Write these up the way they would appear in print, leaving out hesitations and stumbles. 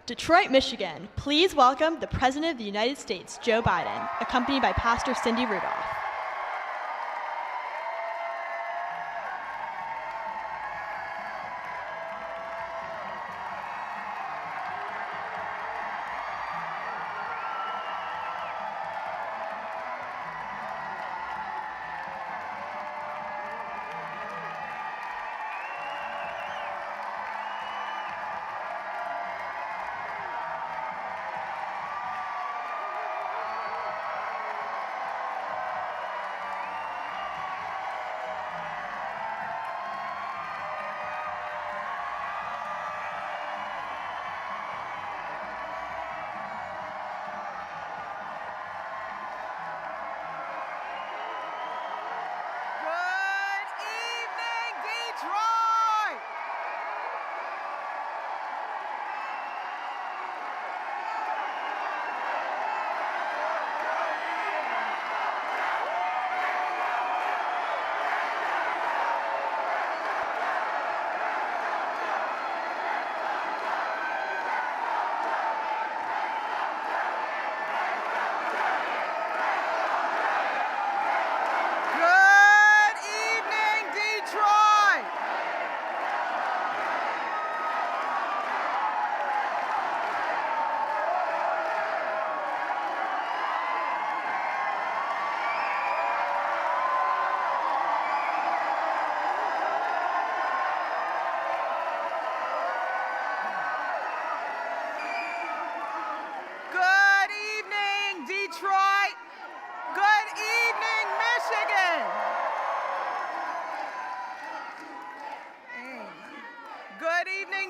Detroit, Michigan, please welcome the President of the United States, Joe Biden, accompanied by Pastor Cindy Rudolph.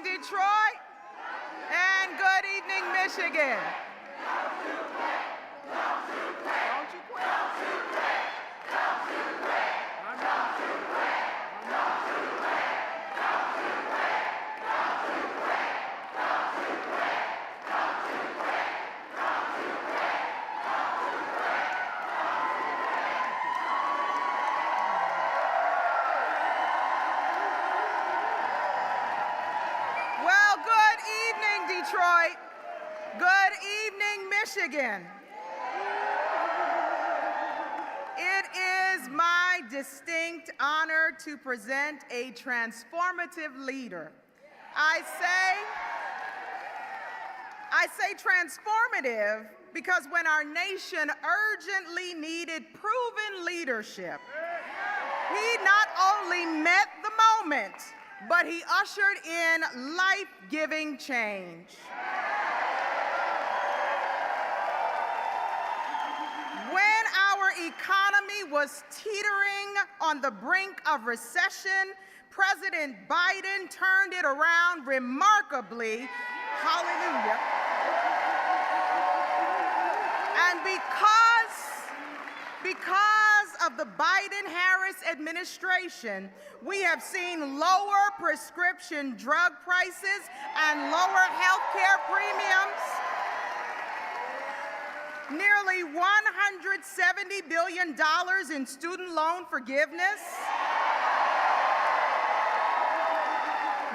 Detroit, and good evening, Michigan. Well, good evening, Detroit. Good evening, Michigan. It is my distinct honor to present a transformative leader. I say transformative because when our nation urgently needed proven leadership, he not only met the moment, but he ushered in life-giving change. When our economy was teetering on the brink of recession, President Biden turned it around remarkably. Hallelujah. And because of the Biden-Harris administration, we have seen lower prescription drug prices and lower health care premiums, nearly $170 billion in student loan forgiveness,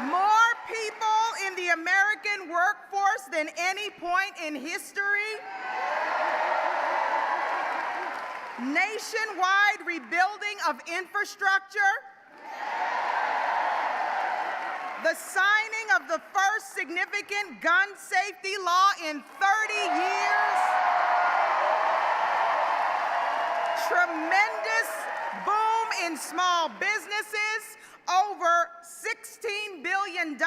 more people in the American workforce than any point in history, nationwide rebuilding of infrastructure, the signing of the first significant gun safety law in 30 years, tremendous boom in small businesses, over $16 billion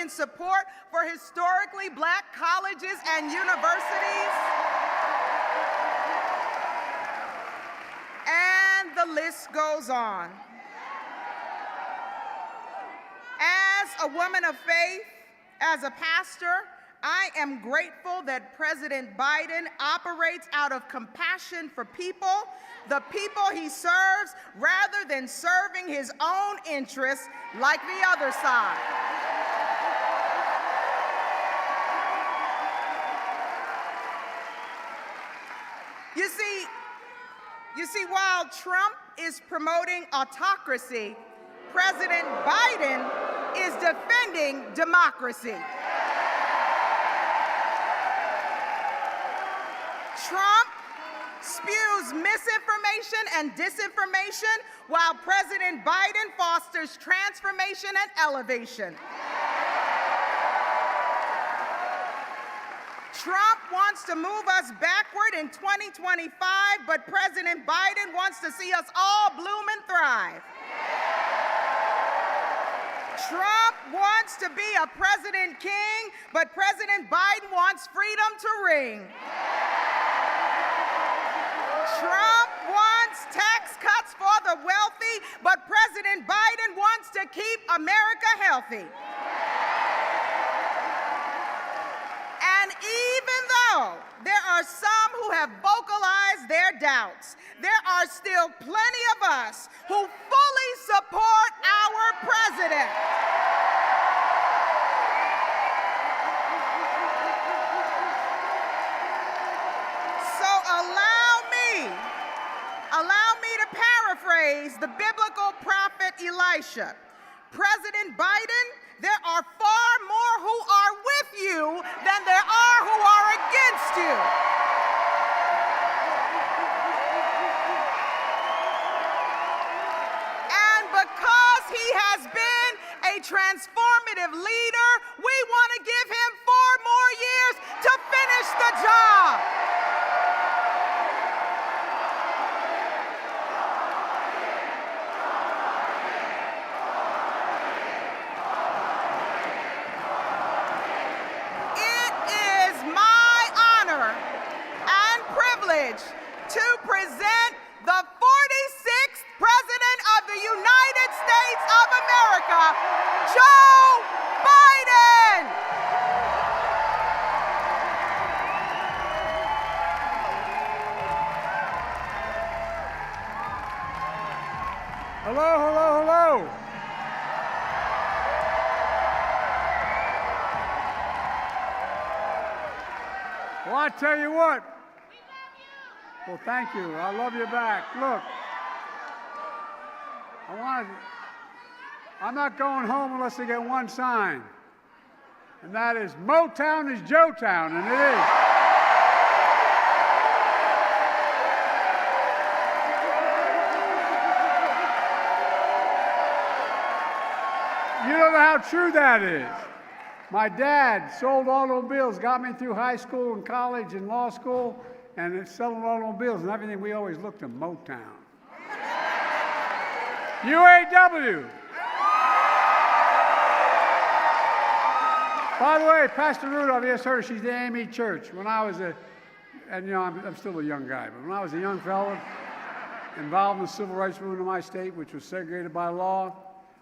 in support for historically black colleges and universities, and the list goes on. As a woman of faith, as a pastor, I am grateful that President Biden operates out of compassion for people, the people he serves, rather than serving his own interests like the other side. You see, while Trump is promoting autocracy, President Biden is defending democracy. Trump spews misinformation and disinformation, while President Biden fosters transformation and elevation. Trump wants to move us backward in 2025, but President Biden wants to see us all bloom and thrive. Trump wants to be a president king, but President Biden wants freedom to ring. Trump wants tax cuts for the wealthy, but President Biden wants to keep America healthy. And even though there are some who have vocalized their doubts, there are still plenty of us who fully support our president. So allow me to paraphrase the biblical prophet Elisha. President Biden, there are far more who are with you than there are who are against you. And because he has been a transformative leader, we want to give him 4 more years to finish the job. To present the 46th President of the United States of America, Joe Biden. Hello, hello, hello. Well, I tell you what. Well, thank you. I love you back. Look, I'm not going home unless I get one sign, and that is Motown is Joetown, and it is. You don't know how true that is. My dad sold automobiles, got me through high school and college and law school, and it's selling automobiles and everything. We always looked at Motown. UAW. By the way, Pastor Rudolph, you just heard her, she's the AME Church. When I was I'm still a young guy, but when I was a young fellow involved in the civil rights movement of my state, which was segregated by law,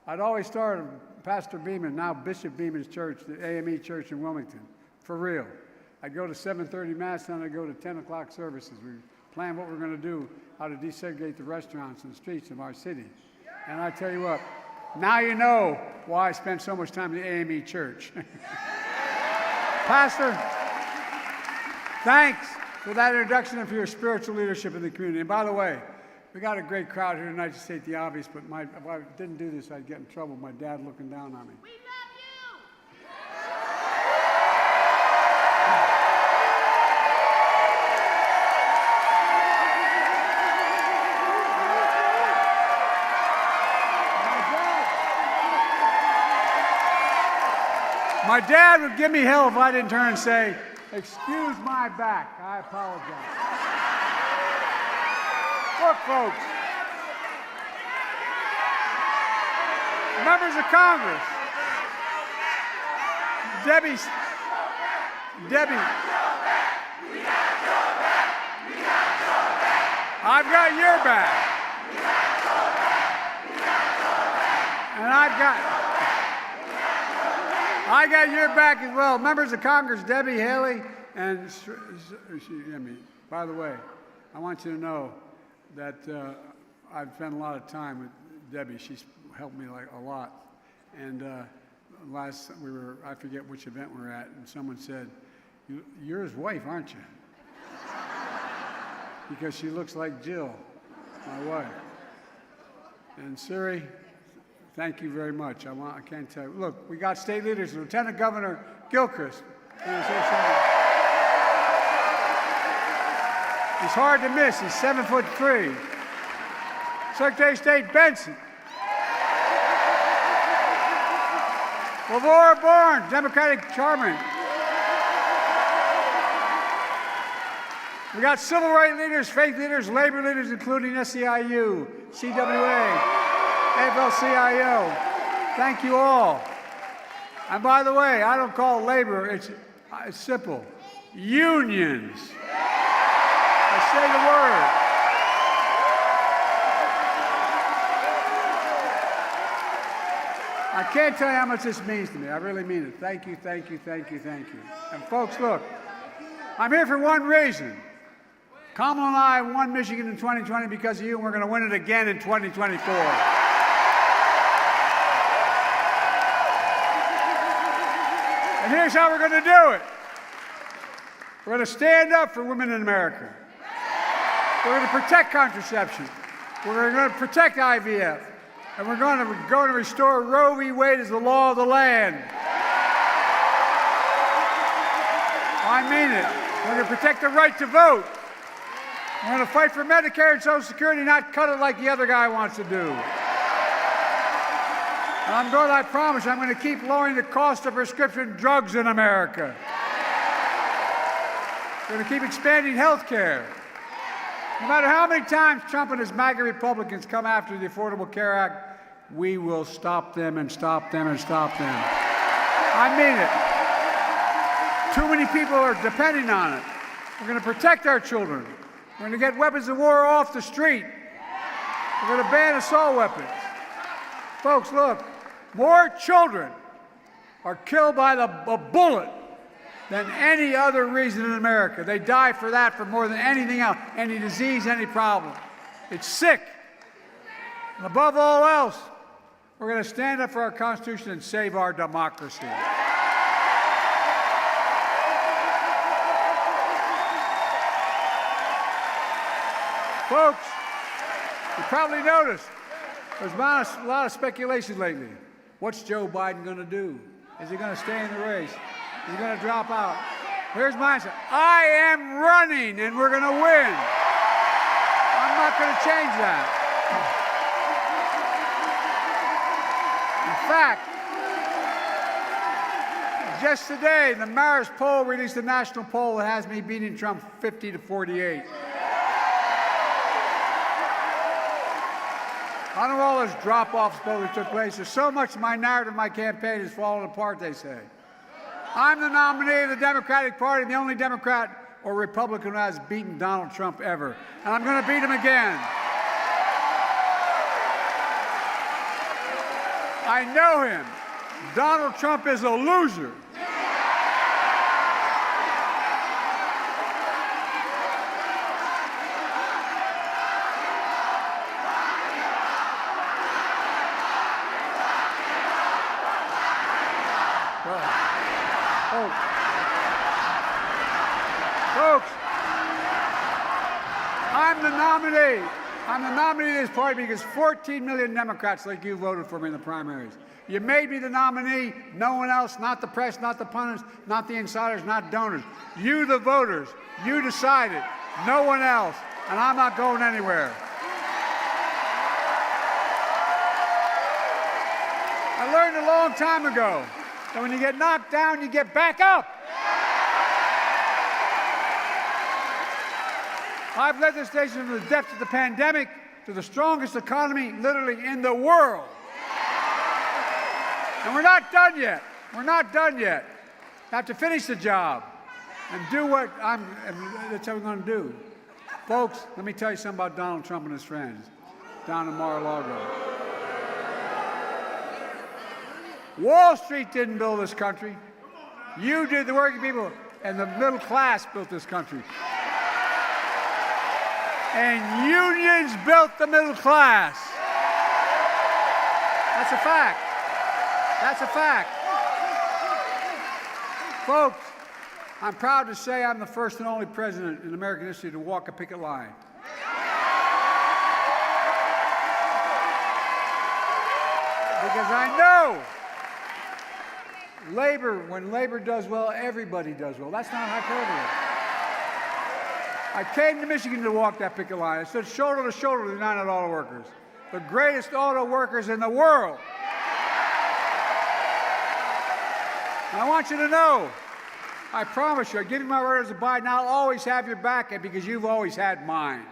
I'd always start Pastor Beeman, now Bishop Beeman's church, the AME Church in Wilmington, for real. I'd go to 7:30 Mass, then I'd go to 10 o'clock services. We plan what we're going to do, how to desegregate the restaurants and the streets of our city. And I tell you what, now you know why I spent so much time in the AME Church. Pastor, thanks for that introduction and for your spiritual leadership in the community. And by the way, we got a great crowd here tonight to state the obvious, but if I didn't do this, I'd get in trouble. My dad looking down on me. We love you! My dad would give me hell if I didn't turn and say, "Excuse my back, I apologize." Look, folks, members of Congress, Debbie, I've got your back, and I got your back as well. Members of Congress, Debbie Haley, and by the way, I want you to know that I've spent a lot of time with Debbie. She's helped me like a lot. And I forget which event we're at, and someone said, "You're his wife, aren't you?" Because she looks like Jill, my wife. And Siri, thank you very much. I can't tell you. Look, we got state leaders, Lieutenant Governor Gilchrist. He's hard to miss. He's 7'3". Secretary of State Benson. LeVar Burns, Democratic chairman. We got civil rights leaders, faith leaders, labor leaders, including SEIU, CWA, AFL-CIO. Thank you all. And by the way, I don't call it labor, it's simple. Unions. I say the word. I can't tell you how much this means to me. I really mean it. Thank you, thank you, thank you, thank you. And folks, look, I'm here for one reason. Kamala and I won Michigan in 2020 because of you, and we're going to win it again in 2024. And here's how we're going to do it. We're going to stand up for women in America. We're going to protect contraception. We're going to protect IVF. And we're going to restore Roe v. Wade as the law of the land. I mean it. We're going to protect the right to vote. We're going to fight for Medicare and Social Security, not cut it like the other guy wants to do. And I promise, I'm going to keep lowering the cost of prescription drugs in America. We're going to keep expanding health care. No matter how many times Trump and his MAGA Republicans come after the Affordable Care Act, we will stop them and stop them and stop them. I mean it. Too many people are depending on it. We're going to protect our children. We're going to get weapons of war off the street. We're going to ban assault weapons. Folks, look, more children are killed by a bullet than any other reason in America. They die for that for more than anything else, any disease, any problem. It's sick. And above all else, we're going to stand up for our Constitution and save our democracy. Folks, you probably noticed there's been a lot of speculation lately. What's Joe Biden going to do? Is he going to stay in the race? Is he going to drop out? Here's my answer. I am running, and we're going to win. I'm not going to change that. In fact, just today, the Marist poll released a national poll that has me beating Trump 50-48. I don't know all this drop-off supposedly took place. There's so much of my narrative, my campaign is falling apart, they say. I'm the nominee of the Democratic Party, the only Democrat or Republican who has beaten Donald Trump ever. And I'm going to beat him again. I know him. Donald Trump is a loser. Folks, I'm the nominee. I'm the nominee of this party because 14 million Democrats like you voted for me in the primaries. You made me the nominee, no one else, not the press, not the pundits, not the insiders, not donors. You, the voters, you decided, no one else, and I'm not going anywhere. I learned a long time ago that when you get knocked down, you get back up. I've led this nation from the depths of the pandemic to the strongest economy literally in the world. And we're not done yet. We're not done yet. I have to finish the job and do what that's what we're going to do. Folks, let me tell you something about Donald Trump and his friends down in Mar-a-Lago. Wall Street didn't build this country. You did, the working people, and the middle class built this country. And unions built the middle class. That's a fact. That's a fact. Folks, I'm proud to say I'm the first and only president in American history to walk a picket line. Because I know when labor does well, everybody does well. That's not hyperbole. I came to Michigan to walk that picket line. I stood shoulder to shoulder with the United Auto Workers, the greatest auto workers in the world. And I want you to know, I promise you, I give you my word as a Biden, I'll always have your back because you've always had mine.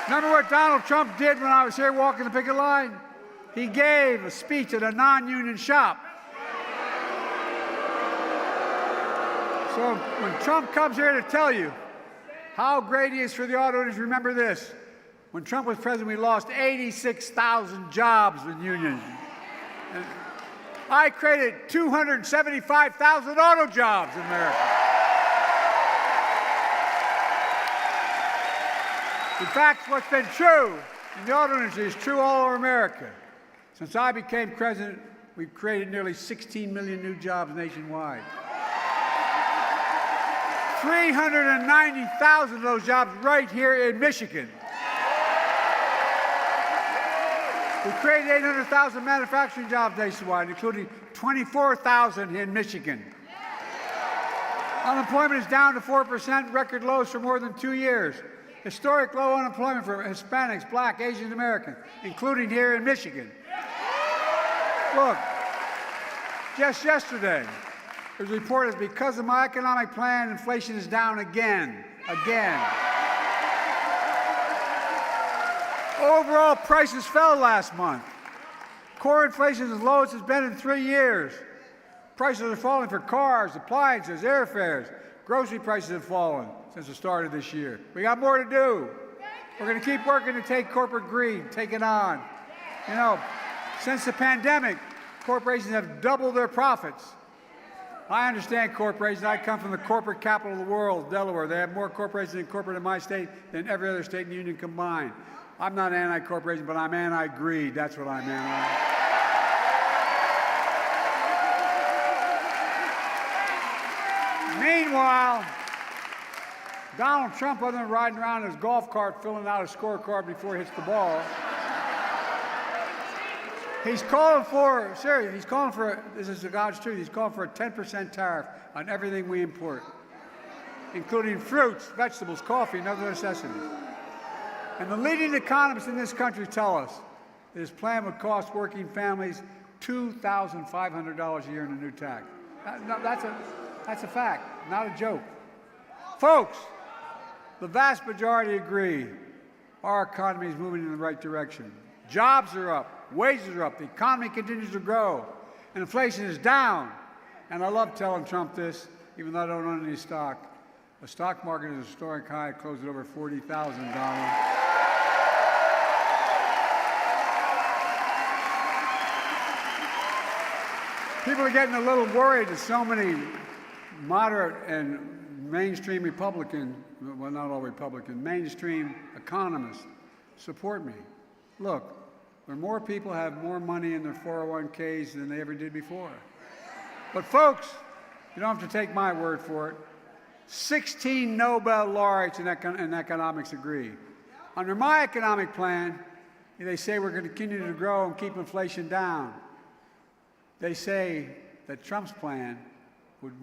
Remember what Donald Trump did when I was here walking the picket line? He gave a speech at a non-union shop. So when Trump comes here to tell you how great he is for the auto industry, remember this. When Trump was president, we lost 86,000 jobs with unions. And I created 275,000 auto jobs in America. In fact, what's been true in the auto industry is true all over America. Since I became president, we've created nearly 16 million new jobs nationwide. 390,000 of those jobs right here in Michigan. We created 800,000 manufacturing jobs nationwide, including 24,000 in Michigan. Unemployment is down to 4%, record lows for more than 2 years. Historic low unemployment for Hispanics, Black, Asian Americans, including here in Michigan. Look, just yesterday, it was reported because of my economic plan, inflation is down again. Overall prices fell last month. Core inflation is as low as it's been in 3 years. Prices are falling for cars, appliances, airfares. Grocery prices have fallen since the start of this year. We got more to do. We're going to keep working to take corporate greed, take it on. You know, since the pandemic, corporations have doubled their profits. I understand corporations. I come from the corporate capital of the world, Delaware. They have more corporations in corporate in my state than every other state in the union combined. I'm not anti-corporation, but I'm anti-greed. That's what I'm anti. Meanwhile, Donald Trump, other than riding around in his golf cart filling out a scorecard before he hits the ball, he's calling for, seriously, he's calling for, this is the God's truth, he's calling for a 10% tariff on everything we import, including fruits, vegetables, coffee, and other necessities. And the leading economists in this country tell us that his plan would cost working families $2,500 a year in a new tax. That's a fact, not a joke. Folks, the vast majority agree our economy is moving in the right direction. Jobs are up, wages are up, the economy continues to grow, and inflation is down. And I love telling Trump this, even though I don't own any stock. The stock market is a historic high, closed at over $40,000. People are getting a little worried that so many moderate and mainstream Republican, well, not all Republican, mainstream economists support me. Look, where more people have more money in their 401ks than they ever did before. But folks, you don't have to take my word for it. 16 Nobel laureates in economics agree. Under my economic plan, they say we're going to continue to grow and keep inflation down. They say that Trump's plan would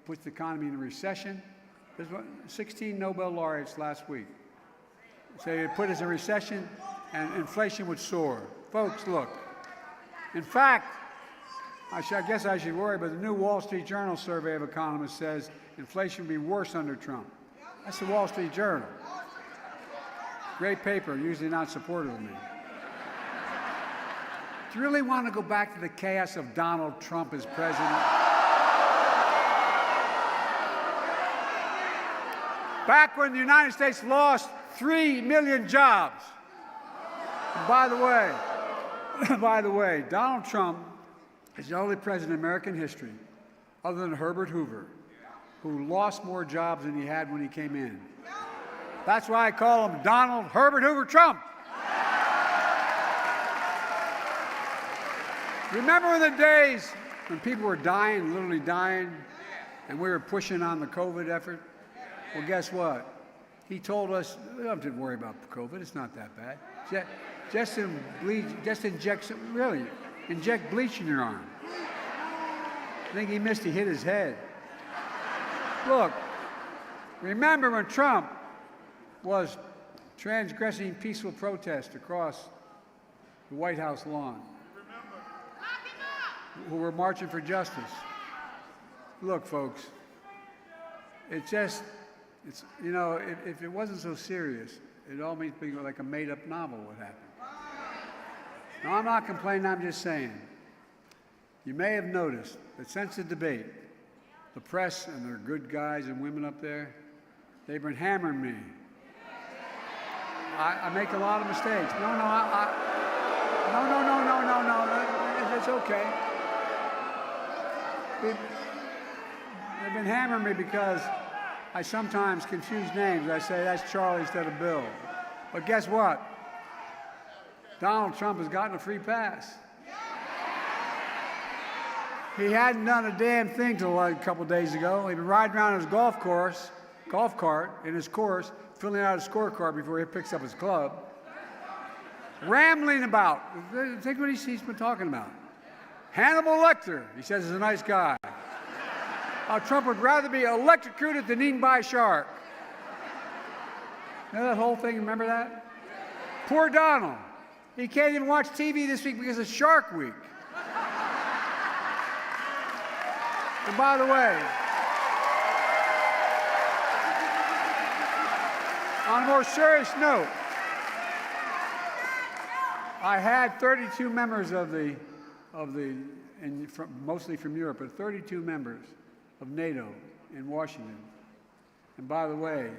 put the economy in a recession. There's 16 Nobel laureates last week say it would put us in a recession and inflation would soar. Folks, look. In fact, I guess I should worry, but the new Wall Street Journal survey of economists says inflation will be worse under Trump. That's the Wall Street Journal. Great paper, usually not supportive of me. Do you really want to go back to the chaos of Donald Trump as president? Back when the United States lost 3 million jobs. And by the way, Donald Trump is the only president in American history, other than Herbert Hoover, who lost more jobs than he had when he came in. That's why I call him Donald Herbert Hoover Trump. Remember the days when people were dying, literally dying, and we were pushing on the COVID effort? Well, guess what? He told us, we don't have to worry about COVID, it's not that bad. Just inject bleach in your arm. I think he hit his head. Look, remember when Trump was transgressing peaceful protest across the White House lawn, who were marching for justice? Look, folks, you know, if it wasn't so serious, it all means being like a made-up novel would happen. Now, I'm not complaining, I'm just saying. You may have noticed that since the debate, the press and their good guys and women up there, they've been hammering me. I make a lot of mistakes. No, it's okay. They've been hammering me because I sometimes confuse names. I say that's Charlie instead of Bill. But guess what? Donald Trump has gotten a free pass. He hadn't done a damn thing till a couple days ago. He'd been riding around his golf cart in his course, filling out his scorecard before he picks up his club, rambling about. Think what he's been talking about. Hannibal Lecter, he says, is a nice guy. How Trump would rather be electrocuted than eaten by a shark. You know that whole thing? Remember that? Poor Donald. He can't even watch TV this week because it's Shark Week. And by the way, on a more serious note, I had 32 members mostly from Europe, but 32 members of NATO in Washington. And by the way,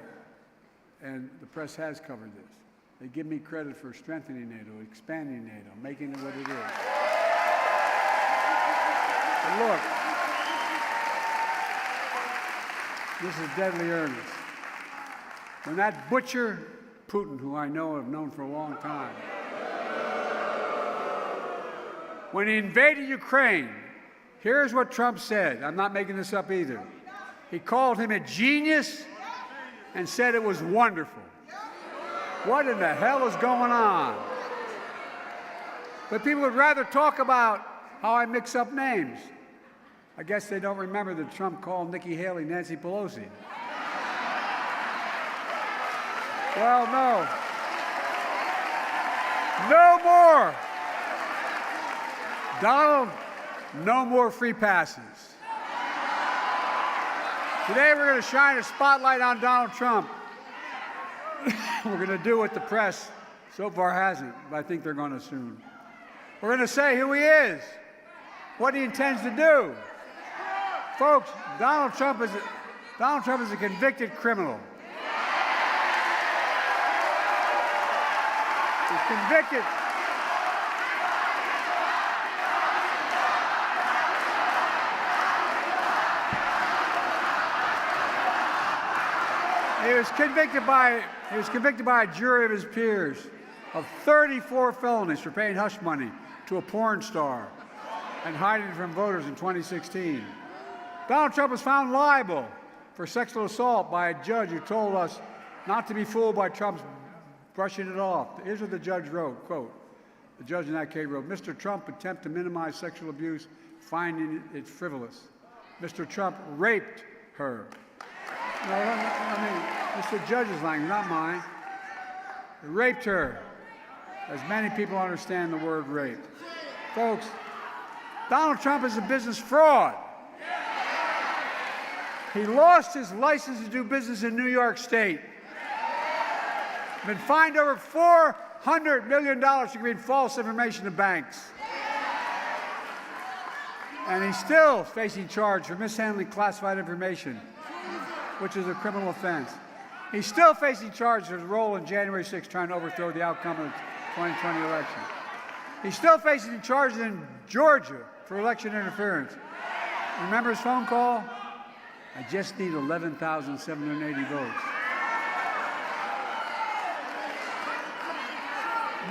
and the press has covered this, they give me credit for strengthening NATO, expanding NATO, making it what it is. But look, this is deadly earnest. When that butcher, Putin, who I know have known for a long time, when he invaded Ukraine, here's what Trump said. I'm not making this up either. He called him a genius and said it was wonderful. What in the hell is going on? But people would rather talk about how I mix up names. I guess they don't remember that Trump called Nikki Haley Nancy Pelosi. Well, no. No more. Donald, no more free passes. Today we're going to shine a spotlight on Donald Trump. We're going to do what the press so far hasn't, but I think they're going to soon. We're going to say who he is, what he intends to do. Folks, Donald Trump is a convicted criminal. He's convicted. He was convicted by a jury of his peers of 34 felonies for paying hush money to a porn star and hiding from voters in 2016. Donald Trump was found liable for sexual assault by a judge who told us not to be fooled by Trump's brushing it off. Here's what the judge wrote, quote, the judge in that case wrote, Mr. Trump attempt to minimize sexual abuse, finding it frivolous. Mr. Trump raped her. No, I mean, it's the judge's language, not mine. He raped her, as many people understand the word rape. Folks, Donald Trump is a business fraud. He lost his license to do business in New York State. Been fined over $400 million for giving false information to banks. And he's still facing charge for mishandling classified information, which is a criminal offense. He's still facing charge for his role in January 6th trying to overthrow the outcome of the 2020 election. He's still facing charges in Georgia for election interference. Remember his phone call? I just need 11,780 votes.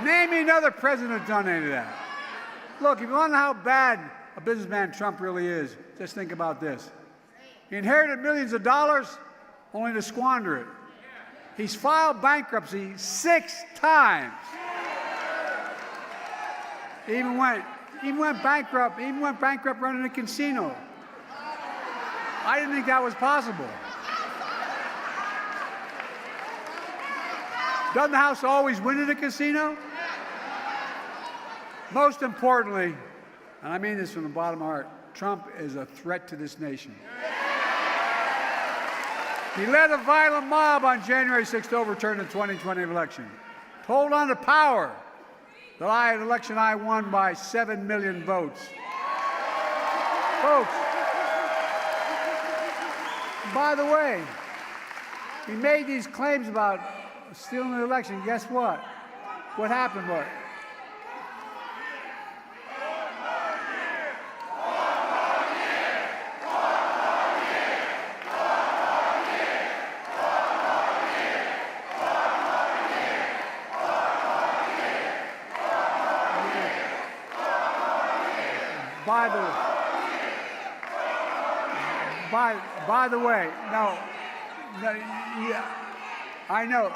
Name me another president who's done any of that. Look, if you want to know how bad a businessman Trump really is, just think about this. He inherited millions of dollars only to squander it. He's filed bankruptcy 6 times. He even went bankrupt running a casino. I didn't think that was possible. Doesn't the House always win at a casino? Most importantly, and I mean this from the bottom of my heart, Trump is a threat to this nation. He led a violent mob on January 6th to overturn the 2020 election, to hold on to power. The election I won by 7 million votes. Folks, by the way, he made these claims about stealing the election. Guess what? What happened was, by the way, no, yeah, I know.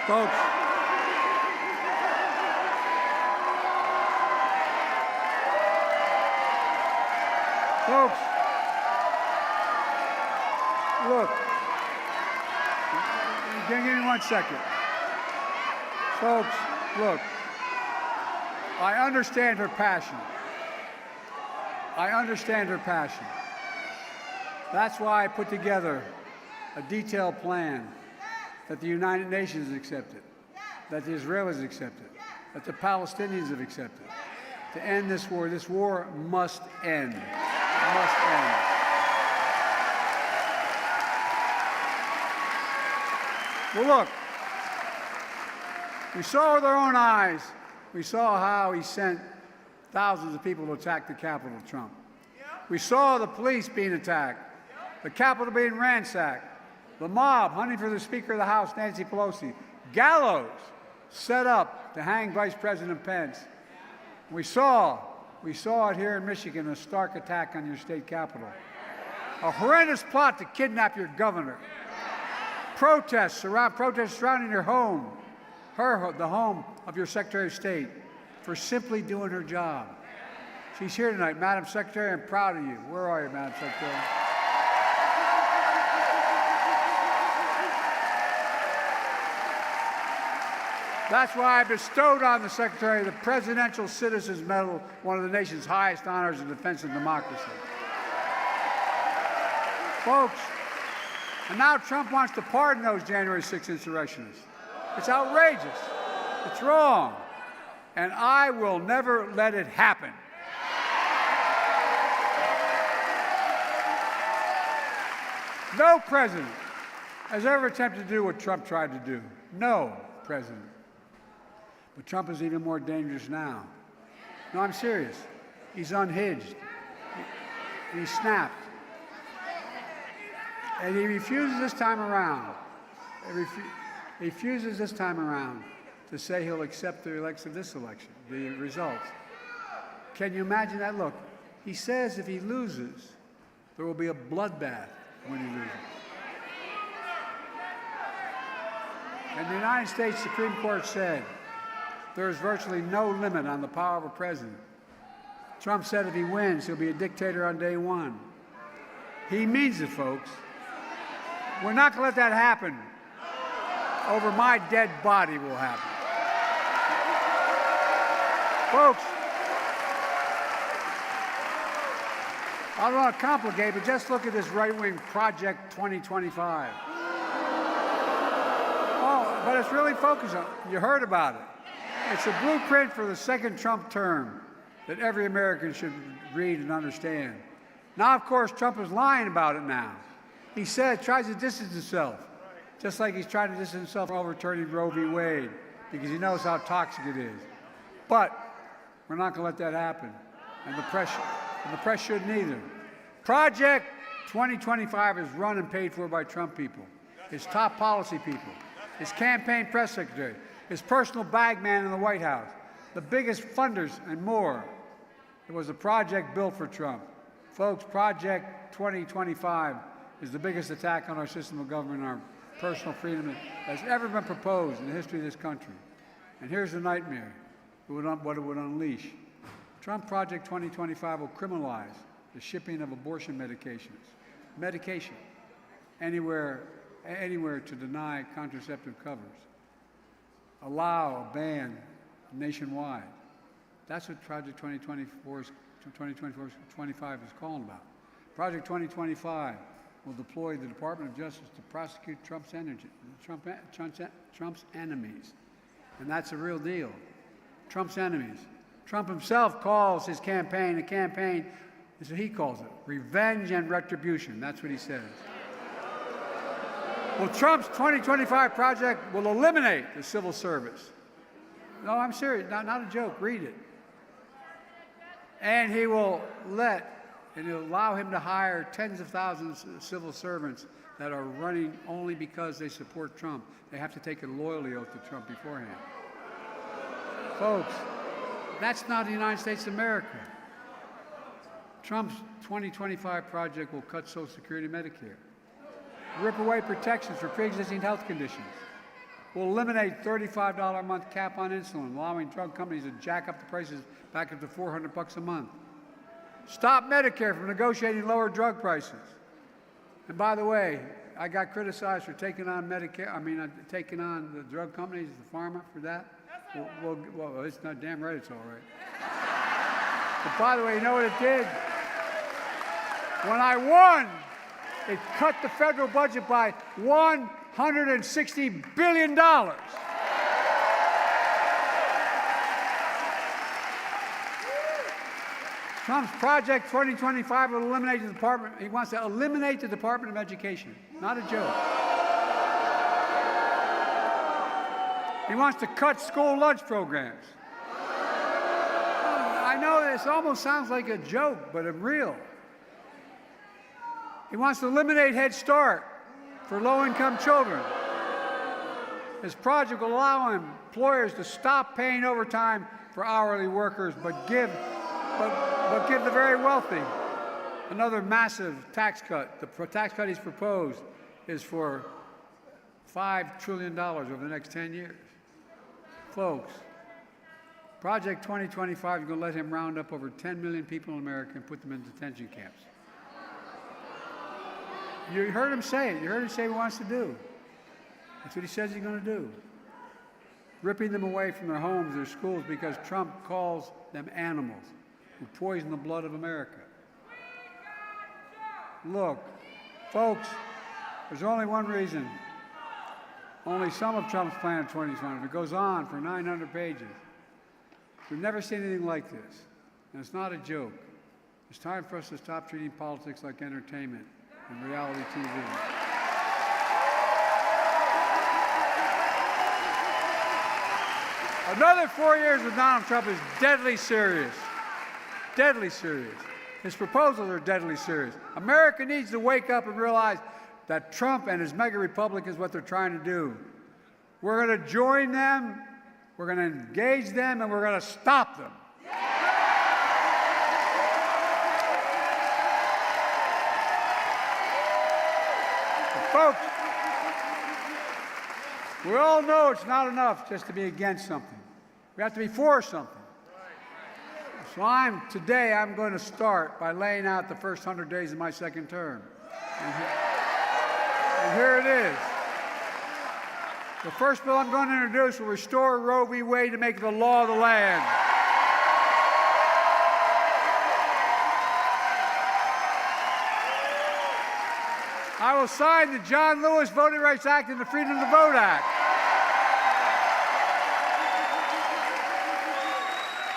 Folks, look, give me 1 second. Folks, look, I understand her passion. I understand her passion. That's why I put together a detailed plan that the United Nations accepted, that the Israelis accepted, that the Palestinians have accepted, to end this war. This war must end. It must end. Well, look, we saw with our own eyes, we saw how he sent thousands of people to attack the Capitol, Trump. We saw the police being attacked, the Capitol being ransacked, the mob hunting for the Speaker of the House, Nancy Pelosi, gallows set up to hang Vice President Pence. We saw it here in Michigan, a stark attack on your state capitol. A horrendous plot to kidnap your governor. Protests surrounding your home, the home of your Secretary of State, for simply doing her job. She's here tonight. Madam Secretary, I'm proud of you. Where are you, Madam Secretary? That's why I bestowed on the Secretary the Presidential Citizens Medal, one of the nation's highest honors in defense of democracy. Folks, and now Trump wants to pardon those January 6th insurrectionists. It's outrageous. It's wrong. And I will never let it happen. No president has ever attempted to do what Trump tried to do. No president. But Trump is even more dangerous now. No, I'm serious. He's unhinged. He snapped. And he refuses this time around. He refuses this time around to say he'll accept the this election, the results. Can you imagine that? Look, he says if he loses, there will be a bloodbath when he loses. And the United States Supreme Court said there is virtually no limit on the power of a president. Trump said if he wins, he'll be a dictator on day one. He means it, folks. We're not going to let that happen. Over my dead body will happen. Folks, I don't want to complicate, but just look at this right-wing Project 2025. Oh, but it's really focused on, you heard about it. It's a blueprint for the second Trump term that every American should read and understand. Now, of course, Trump is lying about it now. He tries to distance himself, just like he's trying to distance himself from overturning Roe v. Wade, because he knows how toxic it is. But we're not going to let that happen, and the press shouldn't either. Project 2025 is run and paid for by Trump people, his top policy people, his campaign press secretary, his personal bag man in the White House, the biggest funders, and more. It was a project built for Trump. Folks, Project 2025 is the biggest attack on our system of government and our personal freedom that has ever been proposed in the history of this country. And here's the nightmare, what it would unleash. Trump Project 2025 will criminalize the shipping of abortion medication, anywhere to deny contraceptive covers, allow a ban nationwide. That's what Project 2025 is calling about. Project 2025 will deploy the Department of Justice to prosecute Trump's enemies. And that's a real deal. Trump's enemies. Trump himself calls his campaign a campaign, this is what he calls it, revenge and retribution. That's what he says. Well, Trump's 2025 project will eliminate the civil service. No, I'm serious, not a joke, read it. And he'll allow him to hire tens of thousands of civil servants that are running only because they support Trump. They have to take a loyalty oath to Trump beforehand. Folks, that's not the United States of America. Trump's 2025 project will cut Social Security and Medicare, rip away protections for pre-existing health conditions, will eliminate $35 a month cap on insulin, allowing drug companies to jack up the prices back up to $400 a month. Stop Medicare from negotiating lower drug prices. And by the way, I got criticized for taking on taking on the drug companies, the pharma, for that. Well, it's not damn right, it's all right. But by the way, you know what it did? When I won, it cut the federal budget by $160 billion. Trump's Project 2025 will eliminate the department. He wants to eliminate the Department of Education. Not a joke. He wants to cut school lunch programs. I know this almost sounds like a joke, but it's real. He wants to eliminate Head Start for low-income children. His project will allow employers to stop paying overtime for hourly workers, but give the very wealthy another massive tax cut. The tax cut he's proposed is for $5 trillion over the next 10 years. Folks, Project 2025 is going to let him round up over 10 million people in America and put them in detention camps. You heard him say it. You heard him say what he wants to do. That's what he says he's going to do. Ripping them away from their homes, their schools, because Trump calls them animals who poison the blood of America. Look, folks, there's only one reason. Only some of Trump's plan in 2020. It goes on for 900 pages. We've never seen anything like this. And it's not a joke. It's time for us to stop treating politics like entertainment and reality TV. Another 4 years with Donald Trump is deadly serious. Deadly serious. His proposals are deadly serious. America needs to wake up and realize that Trump and his mega republic is what they're trying to do. We're going to join them, we're going to engage them, and we're going to stop them. Folks, we all know it's not enough just to be against something. We have to be for something. So today I'm going to start by laying out the first 100 days of my second term. And here it is. The first bill I'm going to introduce will restore Roe v. Wade to make it the law of the land. I will sign the John Lewis Voting Rights Act and the Freedom to Vote Act.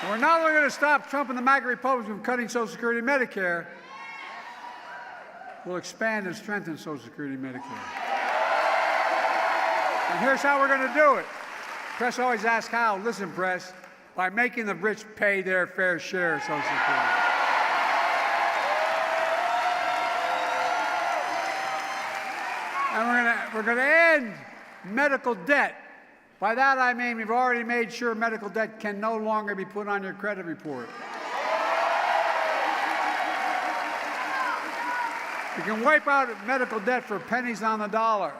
We're not only going to stop Trump and the MAGA Republicans from cutting Social Security and Medicare, We'll expand and strengthen Social Security and Medicare. And here's how we're going to do it. Press always asks how. Listen, press, by making the rich pay their fair share of Social Security. And we're going to end medical debt. By that I mean we've already made sure medical debt can no longer be put on your credit report. We can wipe out medical debt for pennies on the dollar.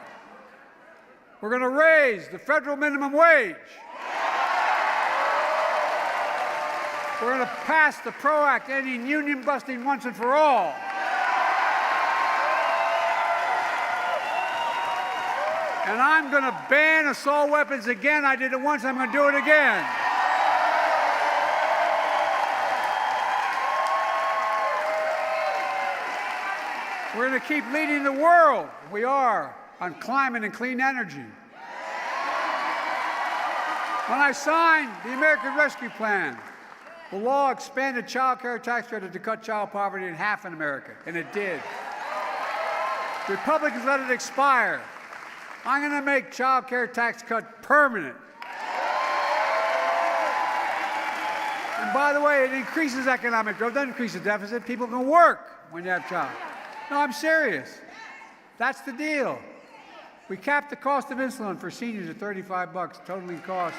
We're going to raise the federal minimum wage. We're going to pass the PRO Act, ending union busting once and for all. And I'm going to ban assault weapons again. I did it once, I'm going to do it again. We're going to keep leading the world. We are on climate and clean energy. When I signed the American Rescue Plan, the law expanded child care tax credit to cut child poverty in half in America, and it did. Republicans let it expire. I'm going to make child care tax cut permanent. And by the way, it increases economic growth, doesn't increase the deficit. People can work when you have child. No, I'm serious. That's the deal. We capped the cost of insulin for seniors at $35, totaling cost.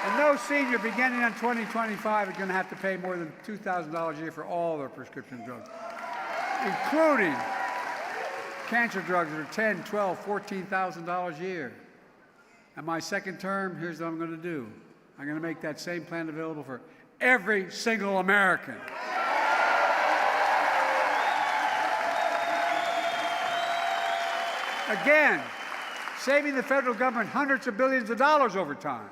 And no senior beginning on 2025 is going to have to pay more than $2,000 a year for all their prescription drugs, including cancer drugs that are $10,000, $12,000, $14,000 a year. And my second term, here's what I'm going to do. I'm going to make that same plan available for every single American. Again, saving the federal government hundreds of billions of dollars over time.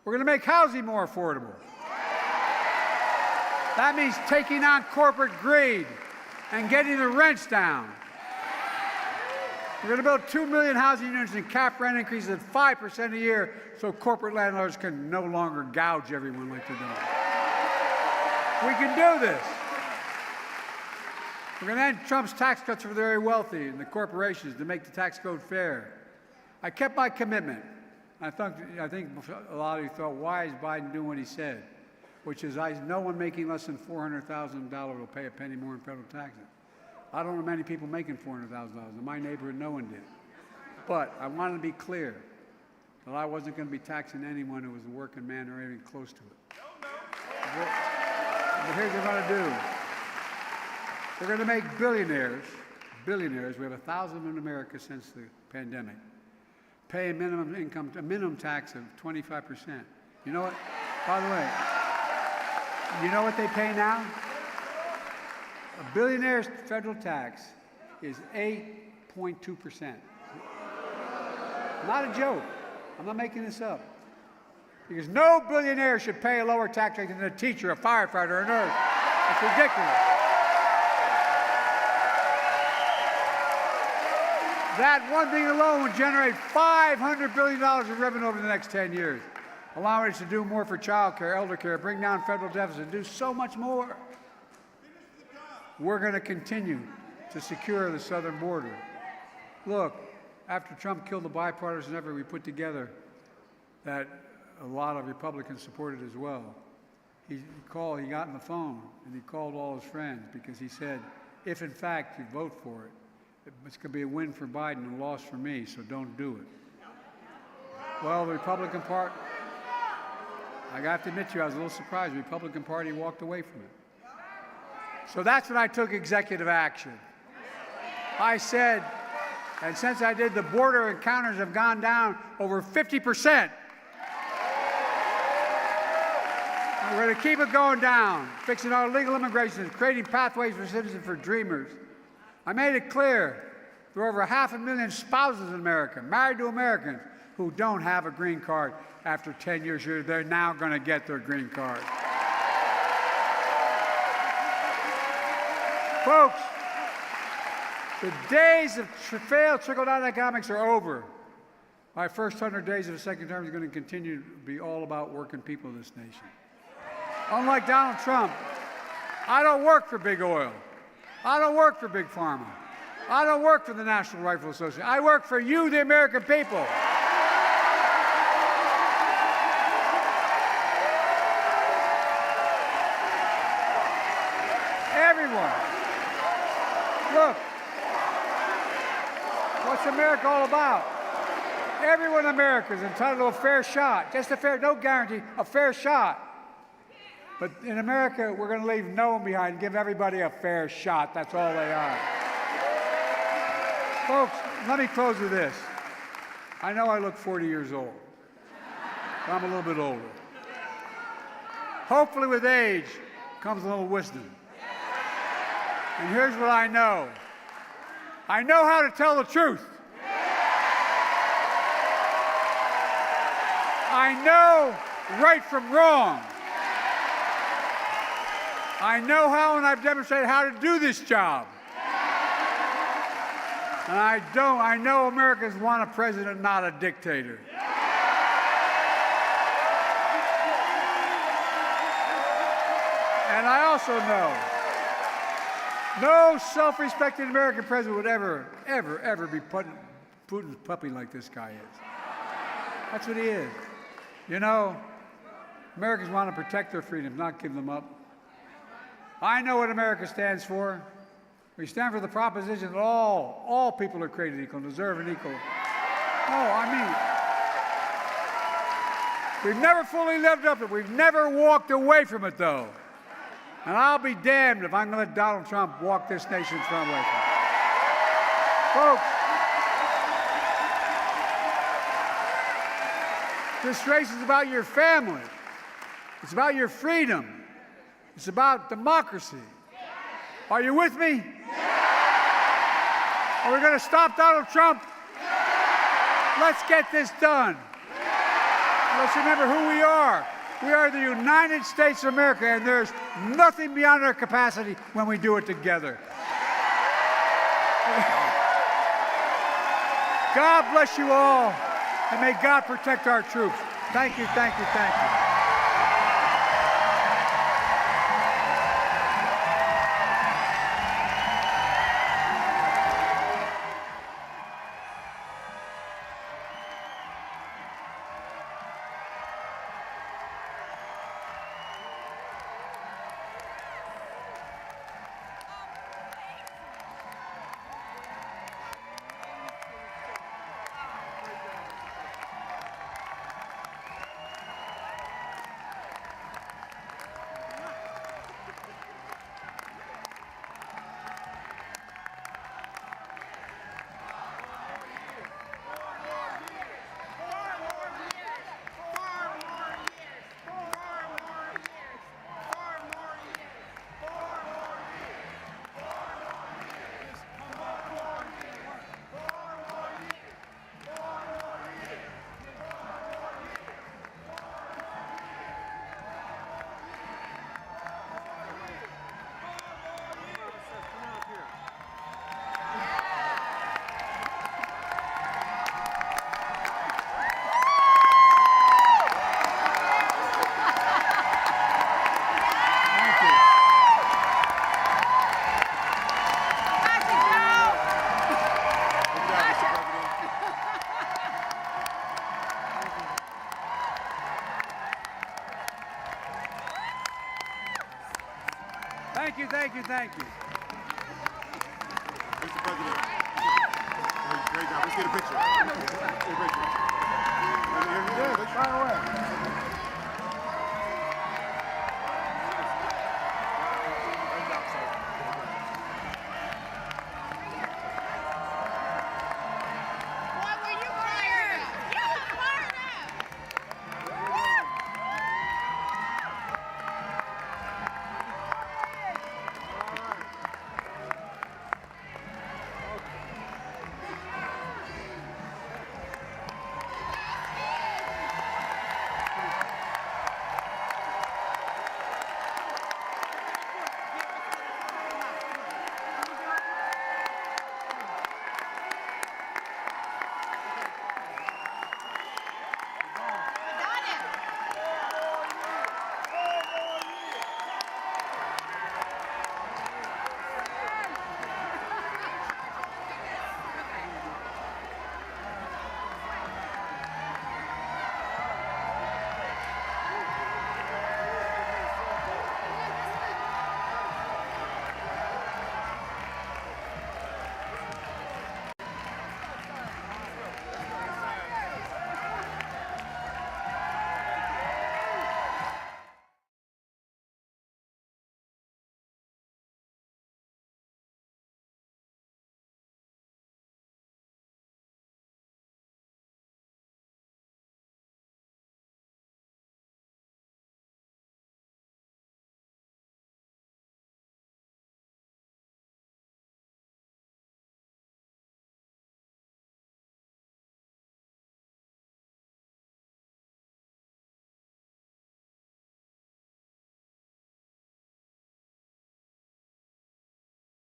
We're going to make housing more affordable. That means taking on corporate greed and getting the rents down. We're going to build 2 million housing units and cap rent increases at 5% a year so corporate landlords can no longer gouge everyone like they're doing. We can do this. We're going to end Trump's tax cuts for the very wealthy and the corporations to make the tax code fair. I kept my commitment. I think a lot of you thought, why is Biden doing what he said? Which is, no one making less than $400,000 will pay a penny more in federal taxes. I don't know many people making $400,000. In my neighborhood, no one did. But I wanted to be clear that I wasn't going to be taxing anyone who was a working man or even close to it. But here's what we're going to do. We're going to make billionaires, we have 1,000 in America since the pandemic, pay a minimum tax of 25%. You know what? By the way, you know what they pay now? A billionaire's federal tax is 8.2%. Not a joke. I'm not making this up. Because no billionaire should pay a lower tax rate than a teacher, a firefighter, or a nurse. It's ridiculous. That one thing alone would generate $500 billion of revenue over the next 10 years, allowing us to do more for child care, elder care, bring down federal deficit, do so much more. We're going to continue to secure the southern border. Look, after Trump killed the bipartisan effort we put together that a lot of Republicans supported as well, he got on the phone and he called all his friends because he said, if in fact you vote for it, it's going to be a win for Biden and a loss for me, so don't do it. Well, the Republican Party, I have to admit to you, I was a little surprised. The Republican Party walked away from it. So that's when I took executive action. I said, and since I did, the border encounters have gone down over 50%. And we're going to keep it going down, fixing our legal immigration, creating pathways for citizens, for dreamers. I made it clear there are over 500,000 spouses in America, married to Americans, who don't have a green card after 10 years here. They're now going to get their green card. Folks, the days of failed trickle-down economics are over. My first 100 days of the second term is going to continue to be all about working people in this nation. Unlike Donald Trump, I don't work for big oil. I don't work for big pharma. I don't work for the National Rifle Association. I work for you, the American people. Everyone. Look. What's America all about? Everyone in America is entitled to a fair shot. Just a fair, no guarantee, a fair shot. But in America, we're going to leave no one behind, give everybody a fair shot. That's all they are. Folks, let me close with this. I know I look 40 years old, but I'm a little bit older. Hopefully with age comes a little wisdom. And here's what I know. I know how to tell the truth. I know right from wrong. I know how, and I've demonstrated how to do this job. And I know Americans want a president, not a dictator. And I also know no self-respecting American president would ever be Putin's puppy like this guy is. That's what he is. You know, Americans want to protect their freedoms, not give them up. I know what America stands for. We stand for the proposition that all people are created equal and deserve an equal. No, I mean, we've never fully lived up to it. We've never walked away from it, though. And I'll be damned if I'm going to let Donald Trump walk this nation's front away from it. Folks, this race is about your family. It's about your freedom. It's about democracy. Are you with me? Are we going to stop Donald Trump? Let's get this done. Let's remember who we are. We are the United States of America, and there's nothing beyond our capacity when we do it together. God bless you all, and may God protect our troops. Thank you, thank you, thank you. Thank you, thank you, thank you. Mr. President, great job. Let's get a picture.